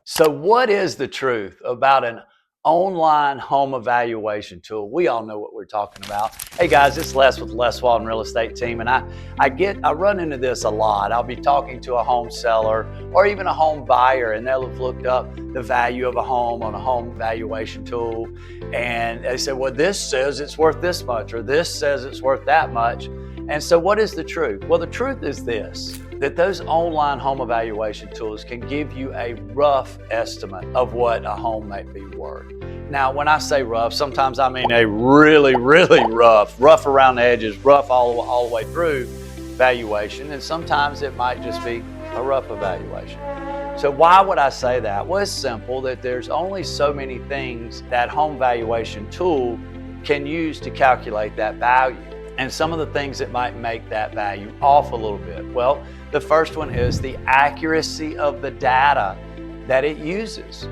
So what is the truth about an online home evaluation tool? We all know what we're talking about. Hey guys, it's Les with Les Walden Real Estate Team, and I run into this a lot. I'll be talking to a home seller or even a home buyer, and they'll have looked up the value of a home on a home evaluation tool, and they say, well, this says it's worth this much, or this says it's worth that much. And so what is the truth? Well, the truth is this, that those online home evaluation tools can give you a rough estimate of what a home might be worth. Now, when I say rough, sometimes I mean a really, really rough around the edges, rough all the way through valuation. And sometimes it might just be a rough evaluation. So why would I say that? Well, it's simple, that there's only so many things that home valuation tool can use to calculate that value. And some of the things that might make that value off a little bit. Well, the first one is the accuracy of the data that it uses.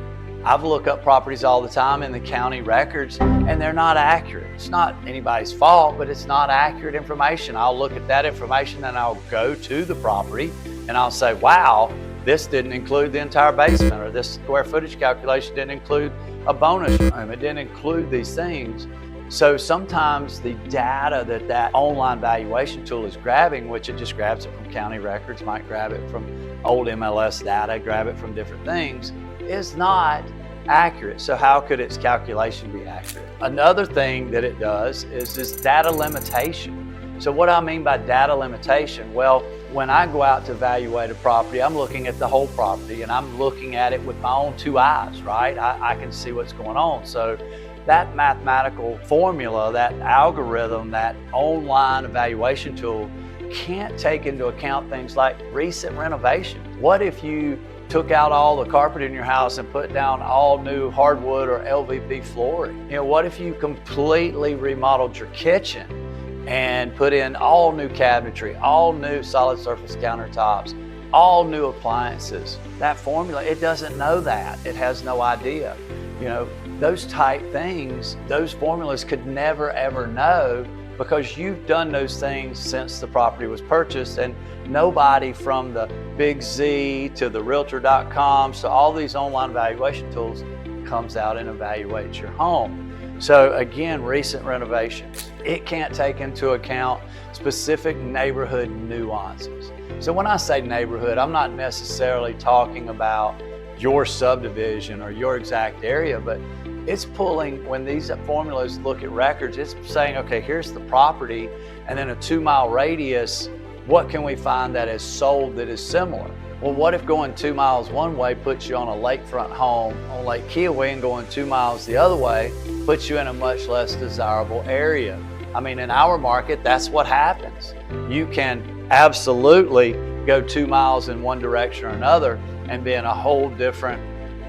I've looked up properties all the time in the county records, and they're not accurate. It's not anybody's fault, but it's not accurate information. I'll look at that information and I'll go to the property and I'll say, wow, this didn't include the entire basement, or this square footage calculation didn't include a bonus room. It didn't include these things. So sometimes the data that online valuation tool is grabbing, which it just grabs it from county records, might grab it from old MLS data, grab it from different things, is not accurate. So how could its calculation be accurate? Another thing that it does is this data limitation. So what I mean by data limitation, well, when I go out to evaluate a property, I'm looking at the whole property and I'm looking at it with my own two eyes, right? I can see what's going on. So that mathematical formula, that algorithm, that online evaluation tool can't take into account things like recent renovation. What if you took out all the carpet in your house and put down all new hardwood or LVP flooring? You know, what if you completely remodeled your kitchen and put in all new cabinetry, all new solid surface countertops, all new appliances? That formula, it doesn't know that. It has no idea. You know, those type things, those formulas could never ever know, because you've done those things since the property was purchased, and nobody from the Big Z to the Realtor.coms to all these online valuation tools comes out and evaluates your home. So again, recent renovations, it can't take into account specific neighborhood nuances. So when I say neighborhood, I'm not necessarily talking about your subdivision or your exact area, but it's pulling, when these formulas look at records, it's saying, okay, here's the property, and then a 2-mile radius, what can we find that is sold that is similar? Well, what if going 2 miles one way puts you on a lakefront home on Lake Kiowee, and going 2 miles the other way puts you in a much less desirable area? I mean, in our market, that's what happens. You can absolutely go 2 miles in one direction or another and be in a whole different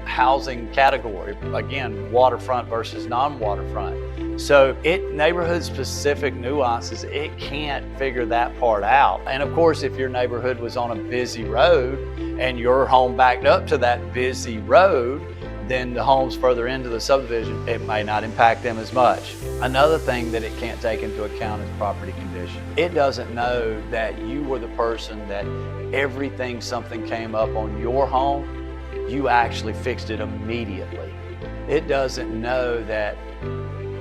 housing category. Again, waterfront versus non-waterfront. So neighborhood specific nuances, it can't figure that part out. And of course, if your neighborhood was on a busy road and your home backed up to that busy road, then the homes further into the subdivision, it may not impact them as much. Another thing that it can't take into account is property condition. It doesn't know that you were the person that something came up on your home, you actually fixed it immediately. It doesn't know that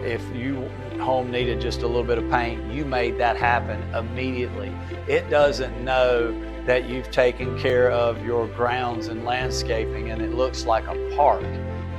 if your home needed just a little bit of paint, you made that happen immediately. It doesn't know that you've taken care of your grounds and landscaping and it looks like a park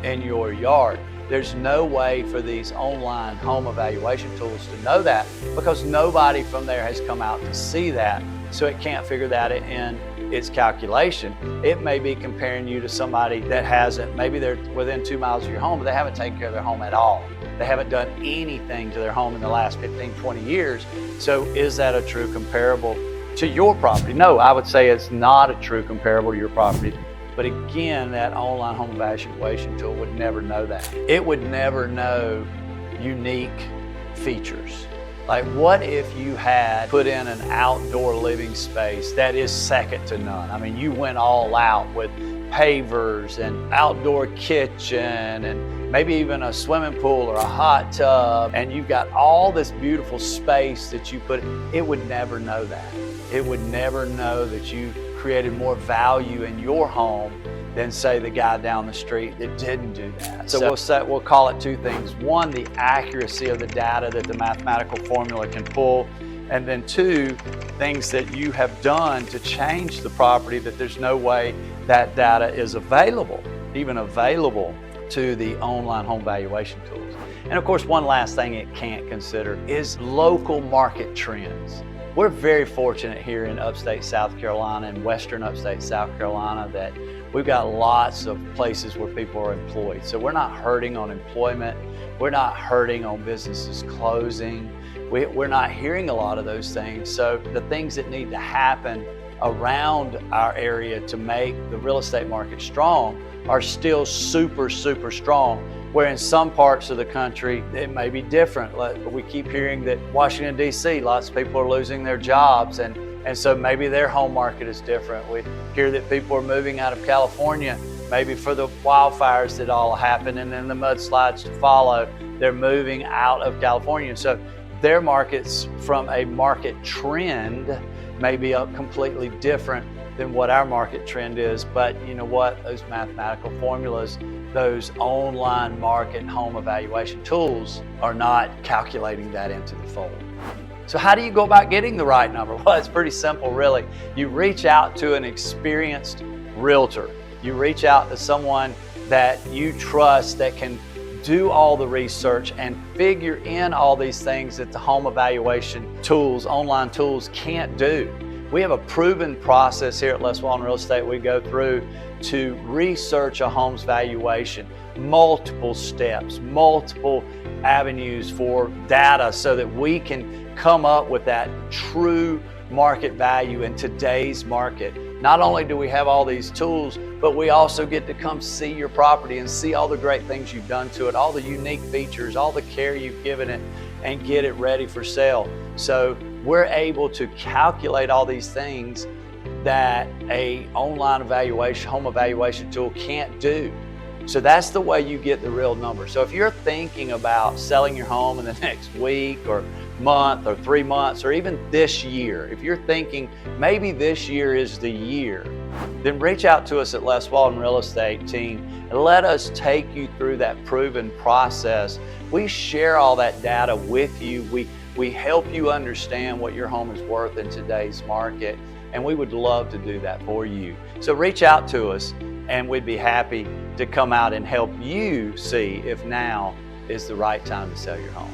in your yard. There's no way for these online home evaluation tools to know that, because nobody from there has come out to see that. So it can't figure that in its calculation. It may be comparing you to somebody that hasn't, maybe they're within 2 miles of your home, but they haven't taken care of their home at all. They haven't done anything to their home in the last 15, 20 years. So is that a true comparable to your property? No, I would say it's not a true comparable to your property. But again, that online home evaluation tool would never know that. It would never know unique features. Like, what if you had put in an outdoor living space that is second to none? I mean, you went all out with pavers and outdoor kitchen and maybe even a swimming pool or a hot tub, and you've got all this beautiful space that you put. It would never know that. It would never know that you created more value in your home than say the guy down the street that didn't do that. So we'll call it two things. One, the accuracy of the data that the mathematical formula can pull, and then two, things that you have done to change the property that there's no way that data is available, even available to the online home valuation tools. And of course, one last thing it can't consider is local market trends. We're very fortunate here in upstate South Carolina and western upstate South Carolina that we've got lots of places where people are employed. So we're not hurting on employment. We're not hurting on businesses closing. We're not hearing a lot of those things. So the things that need to happen around our area to make the real estate market strong are still super, super strong. Where in some parts of the country, it may be different. We keep hearing that Washington, D.C., lots of people are losing their jobs, and so maybe their home market is different. We hear that people are moving out of California, maybe for the wildfires that all happen and then the mudslides to follow. They're moving out of California. So their markets from a market trend may be completely different than what our market trend is. But you know what? Those mathematical formulas, those online market home evaluation tools are not calculating that into the fold. So how do you go about getting the right number? Well, it's pretty simple, really. You reach out to an experienced realtor. You reach out to someone that you trust that can do all the research and figure in all these things that the home evaluation tools, online tools can't do. We have a proven process here at Les Walden Real Estate we go through to research a home's valuation, multiple steps, multiple avenues for data so that we can come up with that true market value in today's market. Not only do we have all these tools, but we also get to come see your property and see all the great things you've done to it, all the unique features, all the care you've given it, and get it ready for sale. So we're able to calculate all these things that a online evaluation, home evaluation tool can't do. So that's the way you get the real number. So if you're thinking about selling your home in the next week or month or 3 months or even this year, if you're thinking maybe this year is the year, then reach out to us at Les Walden Real Estate team and let us take you through that proven process. We share all that data with you. We help you understand what your home is worth in today's market, and we would love to do that for you. So reach out to us and we'd be happy to come out and help you see if now is the right time to sell your home.